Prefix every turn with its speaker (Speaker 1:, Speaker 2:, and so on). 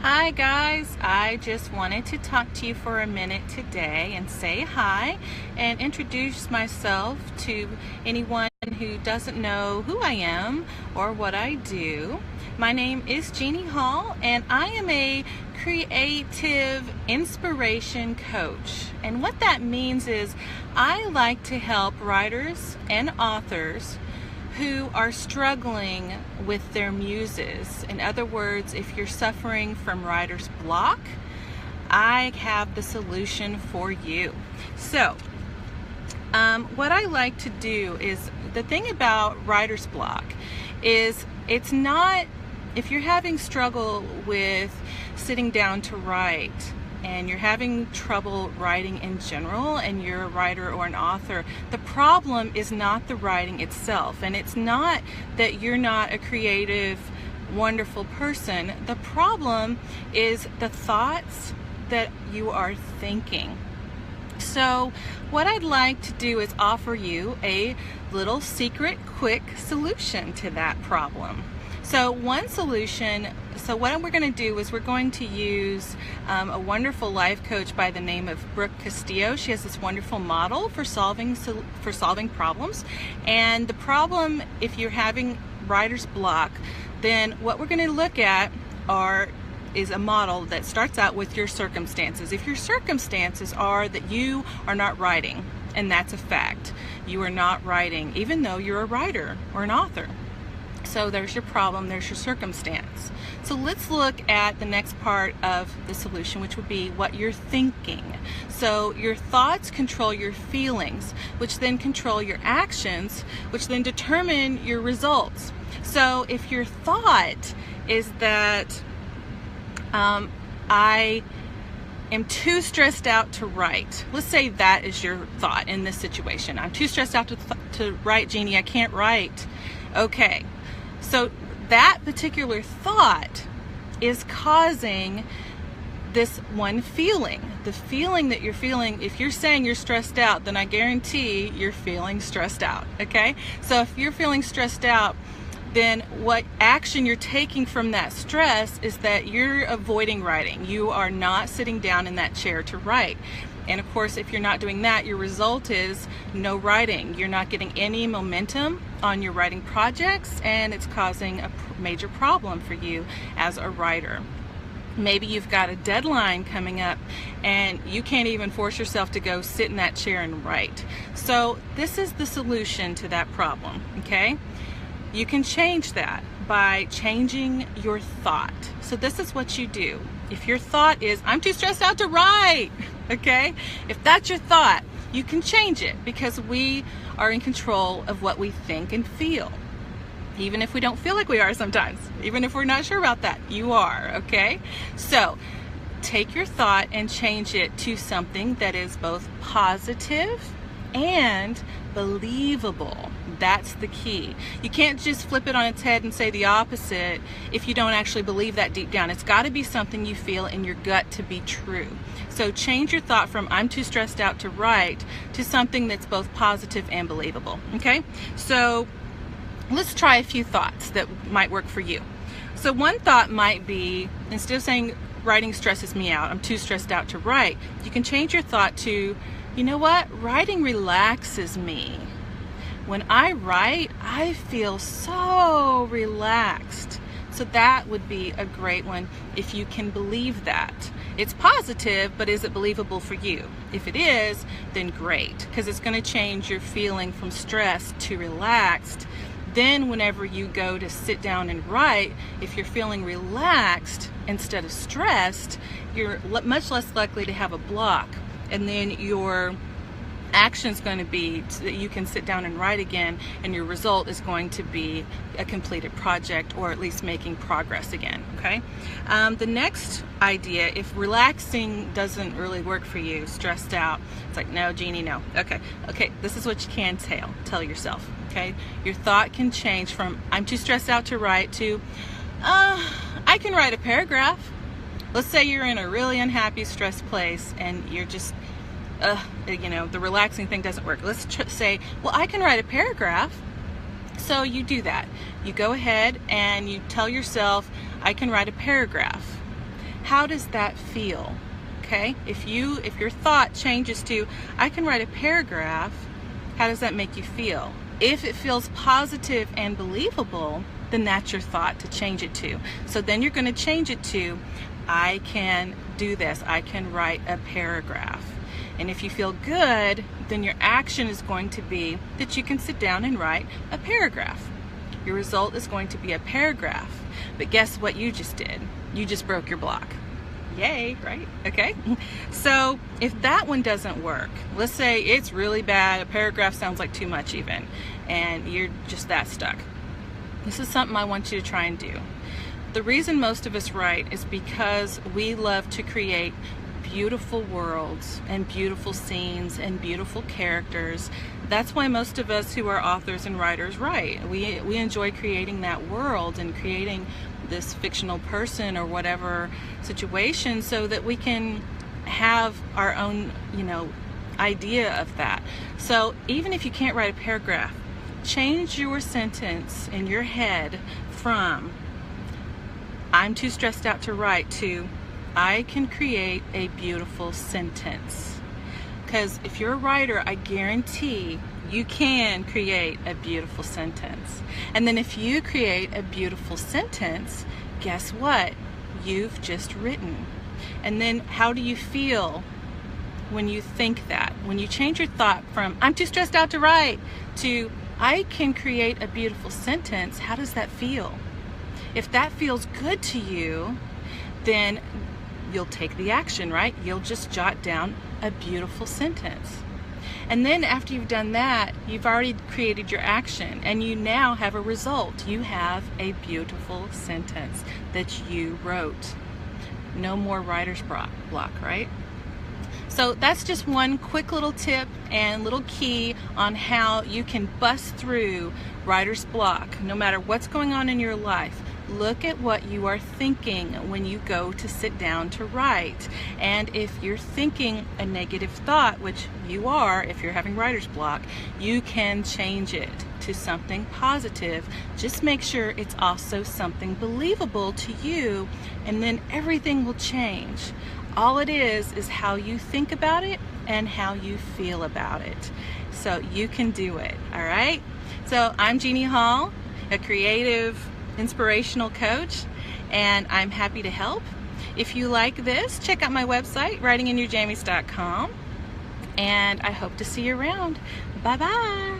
Speaker 1: Hi guys, I just wanted to talk to you for a minute today and say hi and introduce myself to anyone who doesn't know who I am or what I do. My name is Jeannie Hall and I am a creative inspiration coach. And what that means is I like to help writers and authors who are struggling with their muses. In other words, if you're suffering from writer's block, I have the solution for you. So, what I like to do is, the thing about writer's block is it's not, if you're having struggle with sitting down to write, and you're having trouble writing in general, and you're a writer or an author, the problem is not the writing itself. And it's not that you're not a creative, wonderful person. The problem is the thoughts that you are thinking. So what I'd like to do is offer you a little secret, quick solution to that problem. So one solution, so what we're going to do is we're going to use a wonderful life coach by the name of Brooke Castillo. She has this wonderful model for solving problems. And the problem, if you're having writer's block, then what we're going to look at is a model that starts out with your circumstances. If your circumstances are that you are not writing, and that's a fact, you are not writing, even though you're a writer or an author. So there's your problem, there's your circumstance. So let's look at the next part of the solution, which would be what you're thinking. So your thoughts control your feelings, which then control your actions, which then determine your results. So if your thought is that I am too stressed out to write. Let's say that is your thought in this situation. I'm too stressed out to write, Jeannie. I can't write. Okay. So that particular thought is causing this one feeling. The feeling that you're feeling, if you're saying you're stressed out, then I guarantee you're feeling stressed out, okay? So if you're feeling stressed out, then what action you're taking from that stress is that you're avoiding writing. You are not sitting down in that chair to write. And of course, if you're not doing that, your result is no writing. You're not getting any momentum on your writing projects, and it's causing a major problem for you as a writer. Maybe you've got a deadline coming up and you can't even force yourself to go sit in that chair and write. So this is the solution to that problem, okay? You can change that by changing your thought. So this is what you do. If your thought is, I'm too stressed out to write, okay? If that's your thought, you can change it, because we are in control of what we think and feel. Even if we don't feel like we are sometimes, even if we're not sure about that, you are, okay? So take your thought and change it to something that is both positive and believable. That's the key. You can't just flip it on its head and say the opposite if you don't actually believe that deep down. It's got to be something you feel in your gut to be true. So change your thought from I'm too stressed out to write to something that's both positive and believable, okay? So let's try a few thoughts that might work for you. So one thought might be, instead of saying writing stresses me out, I'm too stressed out to write, you can change your thought to, you know what? Writing relaxes me. When I write, I feel so relaxed. So that would be a great one if you can believe that. It's positive, but is it believable for you? If it is, then great, because it's going to change your feeling from stressed to relaxed. Then whenever you go to sit down and write, if you're feeling relaxed instead of stressed, you're much less likely to have a block. And then your action's going to be so that you can sit down and write again, and your result is going to be a completed project, or at least making progress again, okay? The next idea, if relaxing doesn't really work for you, stressed out, it's like, no, Jeannie, no. Okay, this is what you can tell yourself, okay? Your thought can change from I'm too stressed out to write to I can write a paragraph. Let's say you're in a really unhappy, stressed place and you're just the relaxing thing doesn't work. Let's say, well, I can write a paragraph. So you do that. You go ahead and you tell yourself, I can write a paragraph. how does that feel? Okay, if your thought changes to, I can write a paragraph, how does that make you feel? If it feels positive and believable, then that's your thought to change it to. So then you're going to change it to, I can do this, I can write a paragraph. And if you feel good, then your action is going to be that you can sit down and write a paragraph. Your result is going to be a paragraph. But guess what you just did? You just broke your block. Yay, right? Okay. So if that one doesn't work, let's say it's really bad, a paragraph sounds like too much even, and you're just that stuck. This is something I want you to try and do. The reason most of us write is because we love to create beautiful worlds and beautiful scenes and beautiful characters. That's why most of us who are authors and writers write. We enjoy creating that world and creating this fictional person or whatever situation so that we can have our own, idea of that. So even if you can't write a paragraph, change your sentence in your head from I'm too stressed out to write to I can create a beautiful sentence. Because if you're a writer, I guarantee you can create a beautiful sentence. And then if you create a beautiful sentence, guess what? You've just written. And then how do you feel when you think that? When you change your thought from I'm too stressed out to write to I can create a beautiful sentence, how does that feel? If that feels good to you, then you'll take the action, right? You'll just jot down a beautiful sentence. And then after you've done that, you've already created your action and you now have a result. You have a beautiful sentence that you wrote. No more writer's block, right? So that's just one quick little tip and little key on how you can bust through writer's block no matter what's going on in your life. Look at what you are thinking when you go to sit down to write. And if you're thinking a negative thought, which you are if you're having writer's block, you can change it to something positive. Just make sure it's also something believable to you, and then everything will change. All it is how you think about it and how you feel about it. So you can do it, all right? So I'm Jeannie Hall, a creative inspirational coach, and I'm happy to help. If you like this, check out my website, writinginyourjammies.com, and I hope to see you around. Bye-bye.